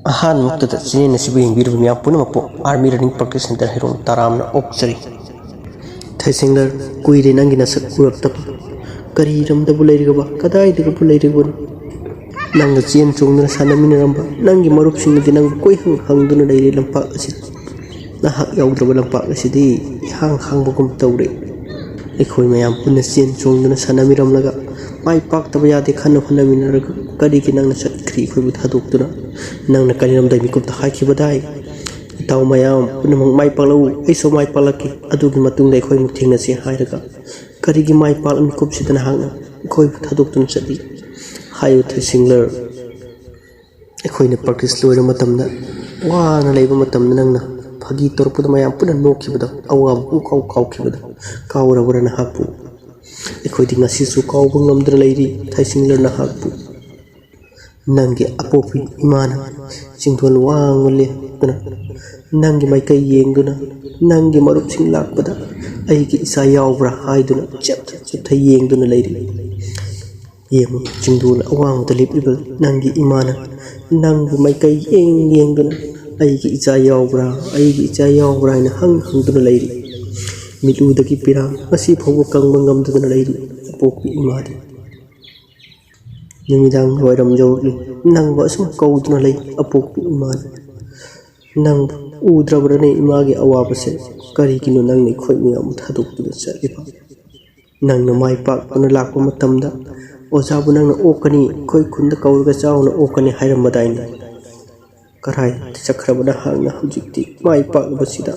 Ahaan मुक्तदा chain सिबु यंगिरबु मिया पुनमपो army running practice centre हिरों तारामना ओक्चरी थैसिंगलर कुइरे नंगी नसक उरक्तब करी रमदबु लेरिगबा कदाइदगबु लेरिगबु नंग चेन चोंगना सानमिनरंबा नंगी मरुपसिंगदि नंग कोइ हंगदुना लेरि लंपाक असि नहाक याउद्रबा लंपाक असिदि हांग हांगबगुम तौरे अखोय मयाम पुन चेन चोंगना सानमिरमलगा माइ पाक्तबा यादे खन्न होनमिनरग करिगि नंगना चटख्रि खोयबु थादोक्तुना नंगना करिरमदै मिकुपता हाइखिबदाइ इताव मयाम पुनमंग माइ पालौ ऐसो माइ पालकी अदुगि मतुंगदा अखोय मुक थेंगनसि हाइरगा करिगि माइ पाल मिकुपसिदना हांगना अखोयबु थादोक्तुना चटि हायो थैसिंगलर अखोयने प्रैक्टिस लोइर मतमना वाना लेबा मतमना नंगना फगी तोरपुदा मयाम पुना नोखिबदा अवाब उकाउ काउखिबदा काउरबरना हापु अखोयदि ngasisu काउबु ngamdra leiri थैसिंगलर ना हापु नंगे अपोपि इमाना चिंथोल वांगले दुना नंगे माइकई येंगदुना नंगे मरुपसिंग लाकपदा अइगी इसा यावब्रा हाइदुना चप चप येंगदुना लेरि येमु चिंदोल अवांगद लिपलिबल नंगे इमाना नंगे माइकई येंगदुना अइगी इसा यावब्रा हाइना हंगदुना लेरि मिलुदगी पिरा मसी फौबु कंगबा ngamduduna लेरि अपोपि इमादि निमिदांग वायरम जौली नंग असम कौदुना लई अपोपि इमान नंग उद्रबरने इमागे अवाबसे करिगिनो नंगनि खोयमियाम थादोक्तुना चलिबा नंगना माइ पाकपना लाकपा मतमदा ओजाबु नंगना ओकनी खोय खुंदा कौरगा चावना ओकनी हाइरमदाइना कराय चखरबना हांगना हुजिक्ति माइ पाकबसिदा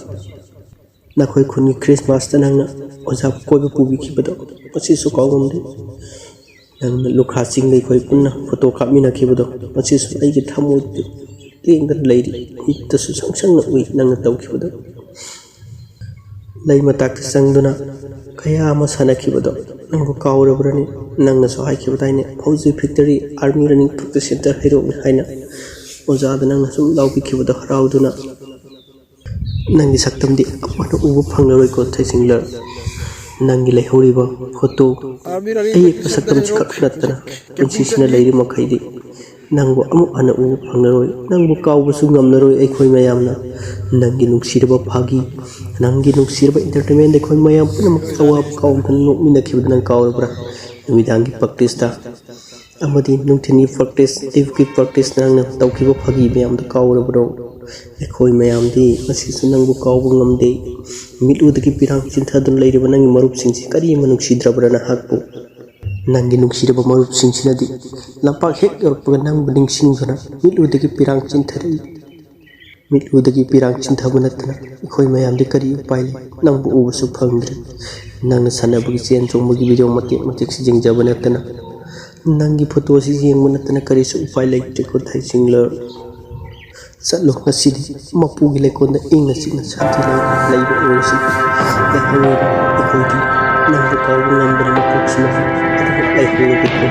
नखोय खुनी क्रिसमस ता नंगना ओजाबु कोयबा पुबिखिबदो असिसु कावगमदे नंगना लुखा चिंगै खोय पुन्ना फोटो कापमिना खिबदो मसिसु अइगे थमोदे लेंगदन लेरि इत्तसु संसंगना उइ नंगना तौखिबदो लई मताक संगदुना कया अमा सानखिबदो नंगबु कावरबरनि नंगना सो हाइखिबदाइने फौजी factory army running practice centre हिरो हाइना ओजाद नंगना सुम लाउबिखिबदो हराउदुना नंगी सक्तमदि अपना उबु फंगलरोय को थैसिंगलर नंगी लेहौरिबा फोटो अई सकतम चिखखनतना पुंसिसिना लेरि मखैदि नंगबु अमु अना उ फंगनरोय नंगबु कावबसु ngamनरोय अखोय मयामना नंगी नुक्सिरबा फागी नंगी नुक्सिरबा एंटरटेनमेंट अखोय मयाम पुनम अवाब कावमन नोकमिनखिबद नंग कावरबरा निमिदांगी प्रैक्टिस ता अमदि नुंथिनि प्रैक्टिस टिवकी प्रैक्टिस नंगना तौखिबा फागी मयामदा कावरबरो अखोय मयामदि मसिसु नंगबु कावबु ngamदे मिलुदगी पिरांग चिंथादुन लेरिबा नंगी मरुपसिंगसि करि मनुक्सिद्रबरना हाकपु नंगी नुक्सिरबा मरुपसिंगसिनदि लंपाक हेक यरपगा नंगबु निंगसिंगना मिलुदगी पिरांग चिंथारि मिलुदगी पिरांग चिंथाबु नतना अखोय मयामदि करि उपाय नंगबु उबसु फंगद्रे नंगना सानबगी चेन चोंबगी वीडियो मतेक मतेक सि जिंगजब नतना नंगी फोटो सि येंगबु नतना करिसु उपाय लेते को थैसिंगलर चलो ngasidi mapugi lekonda ingna sina santi laiba osi lehawe ikodi nangbu kawu ngambra mapuksima ai hoye bitko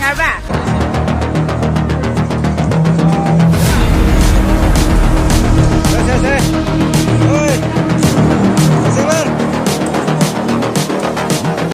ꯌꯥꯔꯕ